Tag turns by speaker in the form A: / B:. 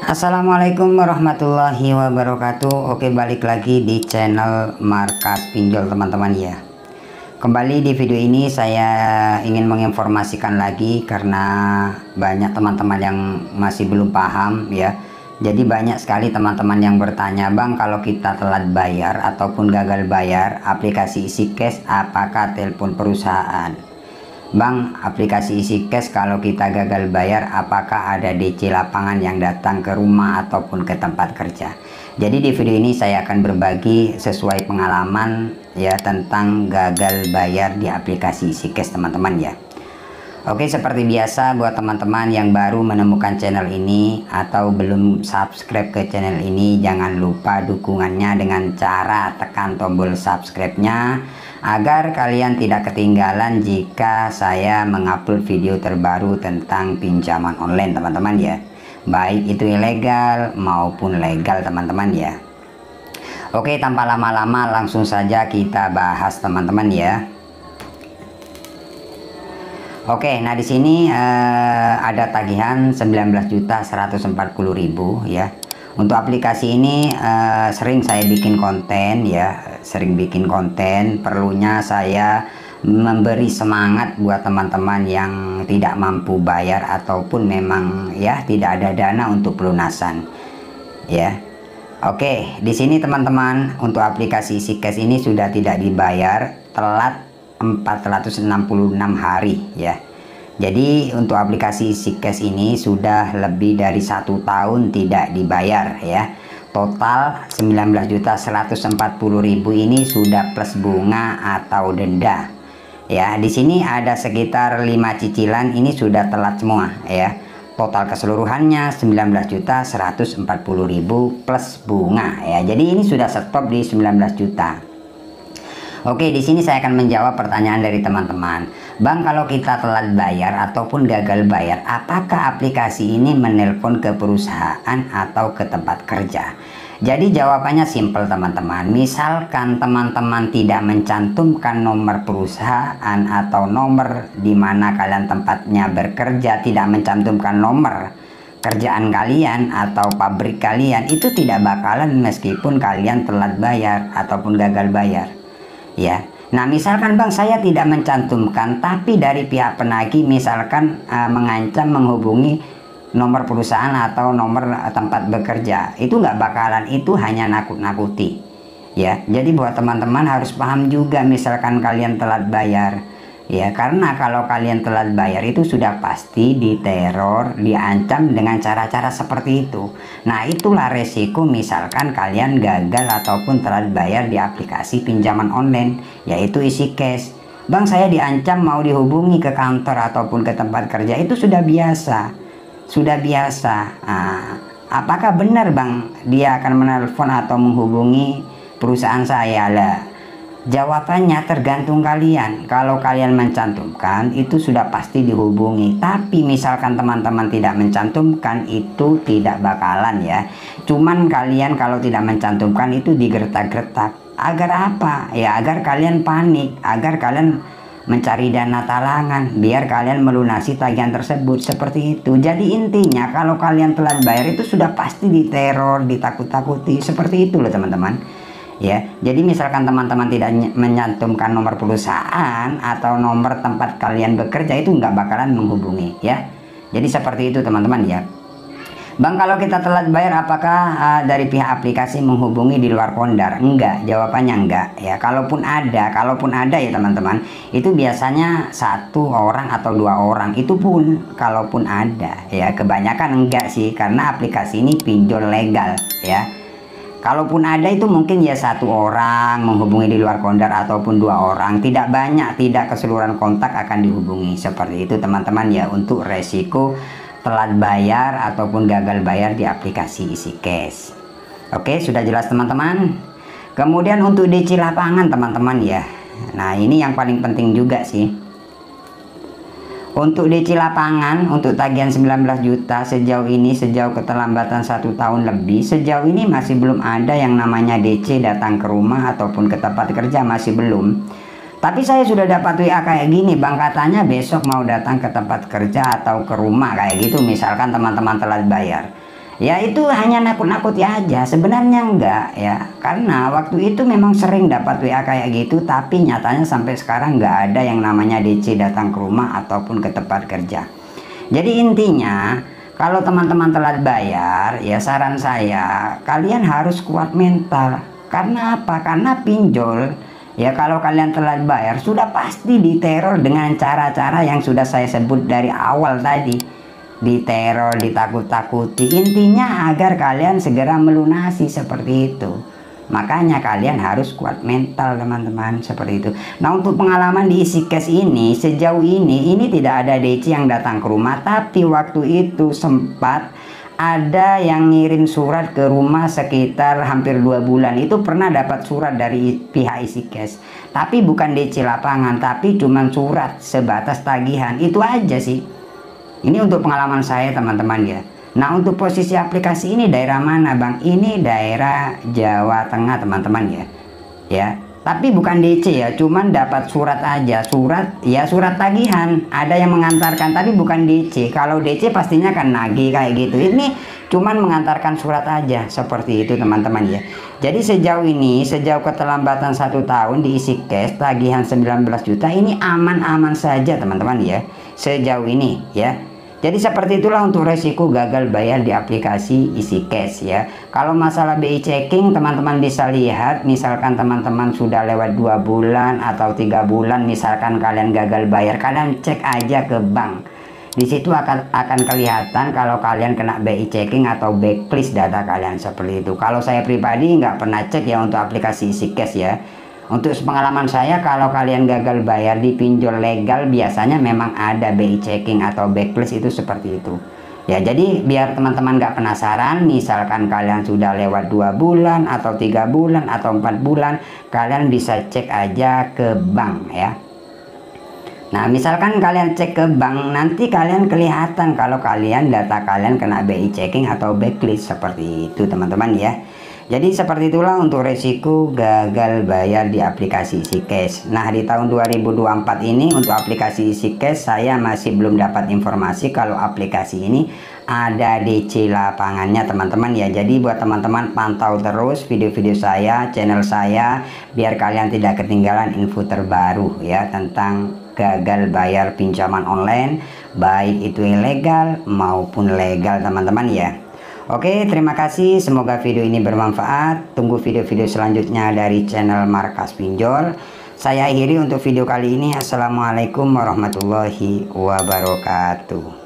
A: Assalamualaikum warahmatullahi wabarakatuh. Oke, balik lagi di channel Markas Pinjol teman-teman ya. Kembali di video ini saya ingin menginformasikan lagi karena banyak teman-teman yang masih belum paham ya. Jadi banyak sekali teman-teman yang bertanya, Bang, kalau kita telat bayar ataupun gagal bayar aplikasi EasyCash, apakah telepon perusahaan? Bang, aplikasi EasyCash kalau kita gagal bayar apakah ada DC lapangan yang datang ke rumah ataupun ke tempat kerja? Jadi di video ini saya akan berbagi sesuai pengalaman ya tentang gagal bayar di aplikasi EasyCash teman-teman ya. Oke, seperti biasa buat teman-teman yang baru menemukan channel ini atau belum subscribe ke channel ini, jangan lupa dukungannya dengan cara tekan tombol subscribe-nya agar kalian tidak ketinggalan jika saya mengupload video terbaru tentang pinjaman online teman-teman ya, baik itu ilegal maupun legal teman-teman ya. Oke, tanpa lama-lama langsung saja kita bahas teman-teman ya. Oke, nah di sini ada tagihan 19.140.000 ya. Untuk aplikasi ini sering saya bikin konten ya, perlunya saya memberi semangat buat teman-teman yang tidak mampu bayar ataupun memang ya tidak ada dana untuk pelunasan ya. Oke, di sini teman-teman untuk aplikasi EasyCash ini sudah tidak dibayar telat 466 hari ya. Jadi untuk aplikasi EasyCash ini sudah lebih dari 1 tahun tidak dibayar ya. Total 19.140.000 ini sudah plus bunga atau denda ya. Di sini ada sekitar 5 cicilan ini sudah telat semua ya. Total keseluruhannya 19.140.000 plus bunga ya. Jadi ini sudah stop di 19 juta. Oke, di sini saya akan menjawab pertanyaan dari teman-teman. Bang, kalau kita telat bayar ataupun gagal bayar, apakah aplikasi ini menelpon ke perusahaan atau ke tempat kerja? Jadi jawabannya simpel teman-teman. Misalkan teman-teman tidak mencantumkan nomor perusahaan atau nomor di mana kalian tempatnya bekerja, tidak mencantumkan nomor kerjaan kalian atau pabrik kalian, itu tidak bakalan meskipun kalian telat bayar ataupun gagal bayar. Ya, nah misalkan Bang saya tidak mencantumkan tapi dari pihak penagih misalkan mengancam menghubungi nomor perusahaan atau nomor tempat bekerja, itu nggak bakalan, itu hanya nakut-nakuti ya. Jadi buat teman-teman harus paham juga misalkan kalian telat bayar ya, karena kalau kalian telat bayar itu sudah pasti diteror, diancam dengan cara-cara seperti itu. Nah itulah resiko misalkan kalian gagal ataupun telat bayar di aplikasi pinjaman online yaitu EasyCash. Bang saya diancam mau dihubungi ke kantor ataupun ke tempat kerja, itu sudah biasa. Apakah benar Bang dia akan menelpon atau menghubungi perusahaan saya? Lah, jawabannya tergantung kalian. Kalau kalian mencantumkan itu sudah pasti dihubungi, tapi misalkan teman-teman tidak mencantumkan itu tidak bakalan ya. Cuman kalian kalau tidak mencantumkan itu digertak-gertak. Agar apa? Ya agar kalian panik, agar kalian mencari dana talangan biar kalian melunasi tagihan tersebut, seperti itu. Jadi intinya kalau kalian telat bayar itu sudah pasti diteror, ditakut-takuti, seperti itu loh teman-teman ya. Jadi misalkan teman-teman tidak menyantumkan nomor perusahaan atau nomor tempat kalian bekerja, itu nggak bakalan menghubungi ya. Jadi seperti itu teman-teman ya. Bang kalau kita telat bayar apakah dari pihak aplikasi menghubungi di luar pondar? Enggak, jawabannya enggak ya. Kalaupun ada ya teman-teman, itu biasanya 1 orang atau 2 orang, itu pun kalaupun ada ya. Kebanyakan enggak sih, karena aplikasi ini pinjol legal ya. Kalaupun ada itu mungkin ya 1 orang menghubungi di luar pondar ataupun 2 orang, tidak banyak, tidak keseluruhan kontak akan dihubungi. Seperti itu teman-teman ya untuk resiko telat bayar ataupun gagal bayar di aplikasi EasyCash. Oke, sudah jelas teman-teman. Kemudian untuk DC lapangan teman-teman ya. Nah ini yang paling penting juga sih. Untuk DC lapangan untuk tagihan 19 juta sejauh ini, sejauh keterlambatan 1 tahun lebih, sejauh ini masih belum ada yang namanya DC datang ke rumah ataupun ke tempat kerja, masih belum. Tapi saya sudah dapat WA kayak gini, Bang, katanya besok mau datang ke tempat kerja atau ke rumah kayak gitu, misalkan teman-teman telat bayar. Ya itu hanya nakut-nakuti aja, sebenarnya enggak ya. Karena waktu itu memang sering dapat WA kayak gitu, tapi nyatanya sampai sekarang nggak ada yang namanya DC datang ke rumah ataupun ke tempat kerja. Jadi intinya, kalau teman-teman telat bayar, ya saran saya, kalian harus kuat mental. Karena apa? Karena pinjol, ya kalau kalian telat bayar, sudah pasti diteror dengan cara-cara yang sudah saya sebut dari awal tadi. Diteror, ditakut-takuti, intinya agar kalian segera melunasi seperti itu. Makanya kalian harus kuat mental teman-teman, seperti itu. Nah untuk pengalaman di EasyCash ini, sejauh ini tidak ada DC yang datang ke rumah, tapi waktu itu sempat ada yang ngirim surat ke rumah sekitar hampir 2 bulan. Itu pernah dapat surat dari pihak EasyCash, tapi bukan DC lapangan, tapi cuma surat sebatas tagihan. Itu aja sih. Ini untuk pengalaman saya teman-teman ya. Nah untuk posisi aplikasi ini daerah mana bang? Ini daerah Jawa Tengah teman-teman ya. Ya, tapi bukan DC ya, cuman dapat surat aja, surat tagihan. Ada yang mengantarkan, tapi bukan DC. Kalau DC pastinya kan nagih kayak gitu. Ini cuman mengantarkan surat aja, seperti itu teman-teman ya. Jadi sejauh ini, sejauh keterlambatan 1 tahun di EasyCash tagihan 19 juta ini aman-aman saja teman-teman ya. Sejauh ini ya. Jadi seperti itulah untuk resiko gagal bayar di aplikasi EasyCash ya. Kalau masalah BI checking, teman-teman bisa lihat, misalkan teman-teman sudah lewat 2 bulan atau 3 bulan, misalkan kalian gagal bayar, kalian cek aja ke bank. Di situ akan kelihatan kalau kalian kena BI checking atau blacklist data kalian, seperti itu. Kalau saya pribadi nggak pernah cek ya untuk aplikasi EasyCash ya. Untuk pengalaman saya, kalau kalian gagal bayar di pinjol legal, biasanya memang ada BI checking atau blacklist, itu seperti itu. Ya, jadi biar teman-teman nggak penasaran, misalkan kalian sudah lewat 2 bulan atau 3 bulan atau 4 bulan, kalian bisa cek aja ke bank ya. Nah, misalkan kalian cek ke bank, nanti kalian kelihatan kalau kalian data kalian kena BI checking atau blacklist, seperti itu teman-teman ya. Jadi seperti itulah untuk resiko gagal bayar di aplikasi EasyCash. Nah di tahun 2024 ini untuk aplikasi EasyCash saya masih belum dapat informasi kalau aplikasi ini ada DC lapangannya teman-teman ya. Jadi buat teman-teman pantau terus video-video saya, channel saya, biar kalian tidak ketinggalan info terbaru ya tentang gagal bayar pinjaman online, baik itu ilegal maupun legal teman-teman ya. Oke, terima kasih. Semoga video ini bermanfaat. Tunggu video-video selanjutnya dari channel Markas Pinjol. Saya akhiri untuk video kali ini. Assalamualaikum warahmatullahi wabarakatuh.